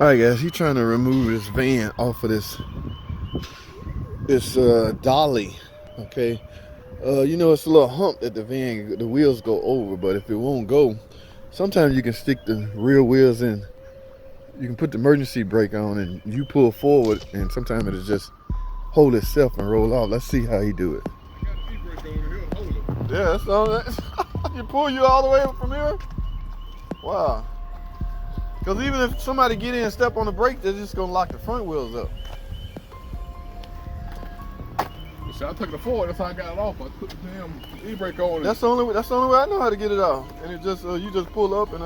Alright guys, he's trying to remove this van off of this dolly. Okay. You know, it's a little hump that the wheels go over, but if it won't go, sometimes you can stick the rear wheels in. You can put the emergency brake on and you pull forward, and sometimes it'll just hold itself and roll off. Let's see how he do it. I got the e-brake on here to hold it. Yeah, that's all that. You pull you all the way from here? Wow. Because even if somebody get in and step on the brake, they're just gonna lock the front wheels up. See, I took it forward, that's how I got it off. I put the damn e-brake on. That's the only way I know how to get it off. And it just you just pull up and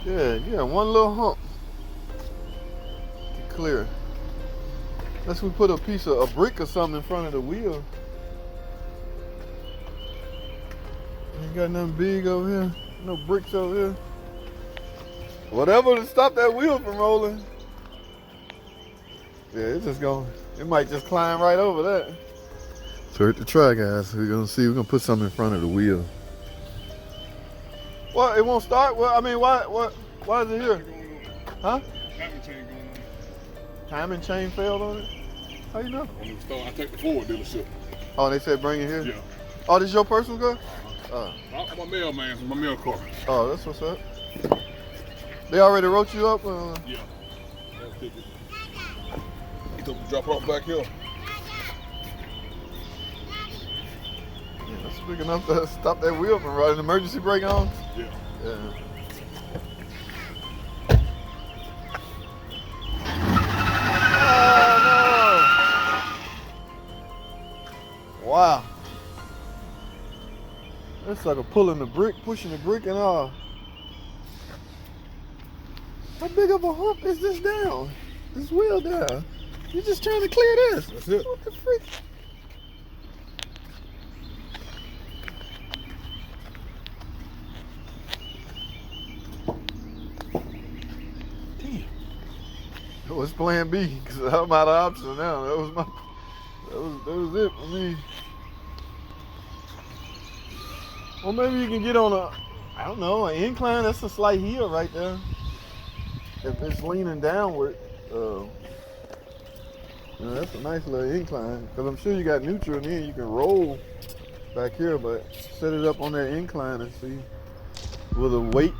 yeah, one little hump. Clear. Unless we put a brick or something in front of the wheel. Ain't got nothing big over here. No bricks over here. Whatever to stop that wheel from rolling. Yeah, it's just it might just climb right over that. So hit the try, guys. We're gonna put something in front of the wheel. Well, it won't start? Well, I mean, why is it here? Huh? Timing chain going on. Timing chain failed on it? How you know? On the store, I took the Ford dealership. Oh, they said bring it here? Yeah. Oh, this your personal car? I'm a mailman, so my mail car. Oh, that's what's up. They already wrote you up? Yeah. He took the drop off back here. Yeah, that's big enough to stop that wheel from running. Emergency brake on? Yeah. Yeah. Oh, no. Wow. That sucker pulling the brick, pushing the brick and all. How big of a hump is this down? This wheel down? You're just trying to clear this. That's it. What the freak? Damn. That was plan B, because I'm out of options now. That was it for me. Well, maybe you can get on I don't know, an incline. That's a slight hill right there. If it's leaning downward, that's a nice little incline. Because I'm sure you got neutral in here. You can roll back here, but set it up on that incline and see with a weight,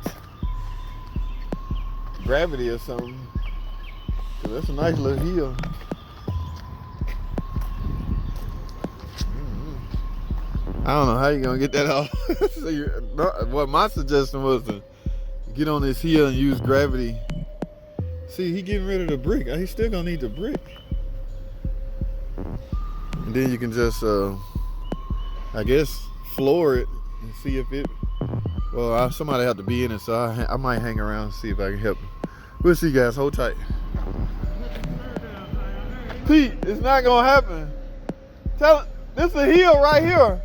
gravity or something. So that's a nice little hill. I don't know how you're gonna get that off. So what my suggestion was to get on this hill and use gravity. See, he getting rid of the brick. He's still gonna need the brick. And then you can just, I guess, floor it and see if it. Well, somebody have to be in it, so I might hang around and see if I can help. We'll see, guys. Hold tight. Pete, it's not gonna happen. This is a hill right here.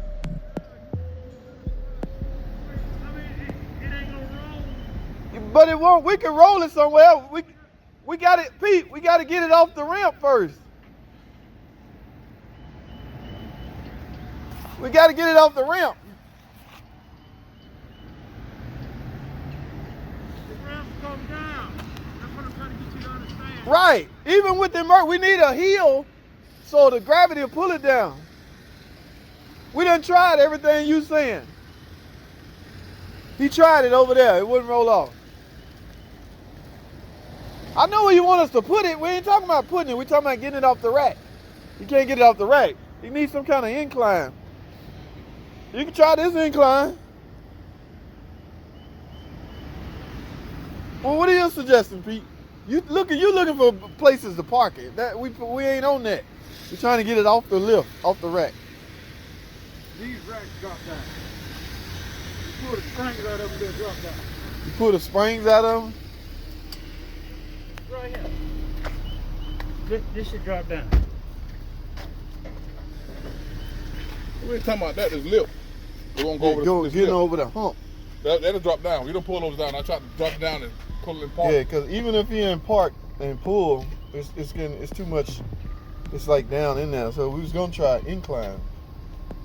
But it won't. We can roll it somewhere else. We got it, Pete. We got to get it off the ramp first. We got to get it off the ramp. The ramp's come down. That's what I'm trying to get you to understand. Right. Even with the we need a hill so the gravity will pull it down. We done tried everything you saying. He tried it over there. It wouldn't roll off. I know where you want us to put it. We ain't talking about putting it. We're talking about getting it off the rack. You can't get it off the rack. You need some kind of incline. You can try this incline. Well, what are you suggesting, Pete? You looking for places to park it. That we ain't on that. We're trying to get it off the lift, off the rack. These racks drop down. You pull the springs out of them, they'll drop down. You pull the springs out of them? Right here. This should drop down. We ain't talking about that, this lip. It won't go over this getting lip. over the hump. That'll drop down. You don't pull those down. I tried to drop it down and pull it in park. Yeah, because even if you're in park and pull, it's too much. It's like down in there. So we was gonna try incline.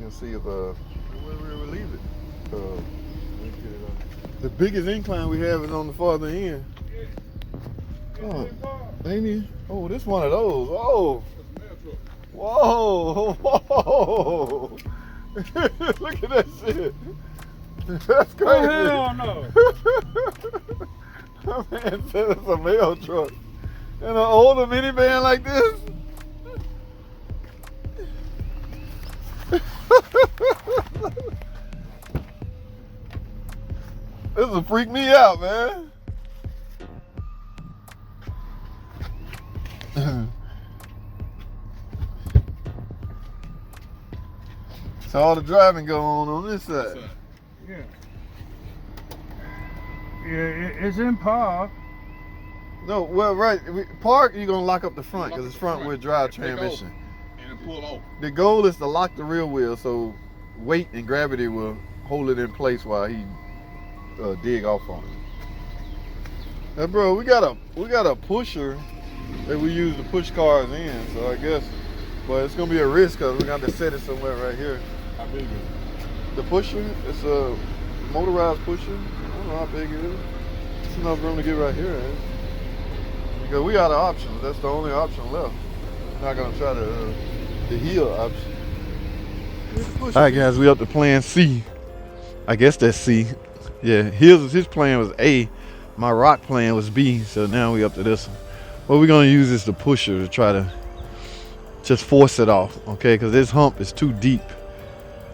You'll see if where we leave it. The biggest incline we have is on the farther end. Oh, ain't he? Oh, this one of those. Oh. That's a mail truck. Whoa. Whoa. Look at that shit. That's crazy. Oh, hell no. That man said it's a mail truck. In an older minivan like this? This will freak me out, man. So all the driving go on this side. Yeah. Yeah, it's in park. No, well, right. Park, you're gonna lock up the front because it's front wheel drive transmission. And then pull off. The goal is to lock the rear wheel so weight and gravity will hold it in place while he dig off on it. Now, bro, we got a pusher that we use to push cars in, so I guess, but it's gonna be a risk because we got to set it somewhere right here. How big is it? The pusher, it's a motorized pusher. I don't know how big it is. It's enough room to get right here, eh? Because we got an option. That's the only option left. We're not gonna try the heel option. All right, guys, we up to plan C. I guess that's C. Yeah, his plan was A. My rock plan was B. So now we up to this one. What we're gonna use is the pusher to try to just force it off, okay? Because this hump is too deep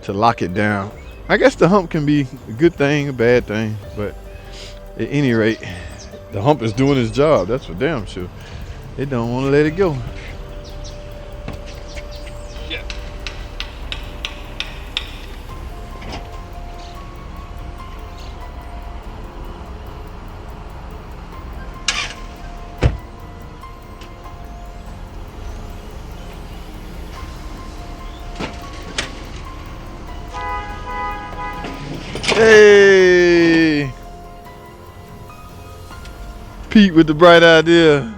to lock it down. I guess the hump can be a good thing, a bad thing, but at any rate, the hump is doing its job. That's for damn sure. They don't want to let it go. Yeah. Hey! Pete with the bright idea.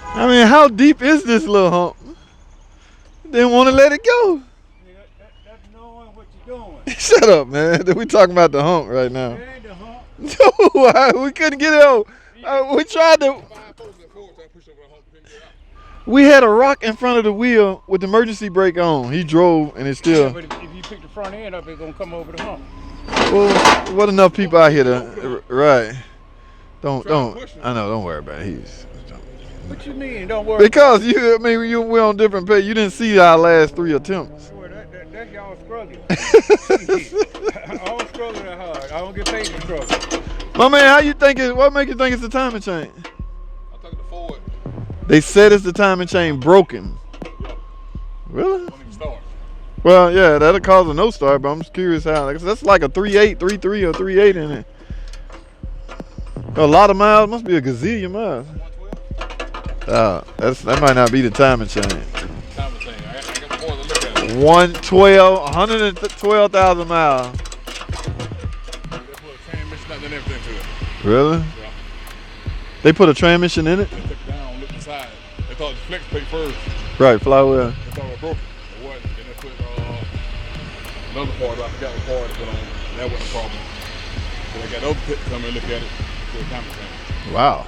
I mean, how deep is this little hump? Didn't want to let it go. Yeah, that's knowing what you're doing. Shut up, man. We talking about the hump right now. It ain't the hump. No, we couldn't get it out. We tried to. 5 posts at forward, so I pushed over the hump, couldn't get out. We had a rock in front of the wheel with the emergency brake on. He drove and it Yeah, still. but if you pick the front end up, it's gonna come over the hump. Well, what enough people out here to. Right. Don't. I know, don't worry about it. What you mean? Don't worry. Because we're on different page. You didn't see our last 3 attempts. Well, that's y'all struggling. I don't struggle that hard. I don't get paid to struggle. My man, how you think it? What make you think it's the timing chain? I took it to forward. They said it's the timing chain broken. Really? Don't even start. Well, yeah, that'll cause a no start, but I'm just curious how. That's like a 3.8, 3.3 or 3.8 in it. A lot of miles, must be a gazillion miles. 112? That might not be the timing chain. Timing chain. I got more to look at it. 112,000 miles. They put a transmission out and everything to it. Really? Yeah. They put a transmission in it? They took it down, looked inside. They thought it was flex plate first. Right, flywheel. They thought it was broken. It wasn't. Then they put another part, I forgot what part they put on. That wasn't a problem. So they got the other pit to come and look at it. So the timing chain. Wow.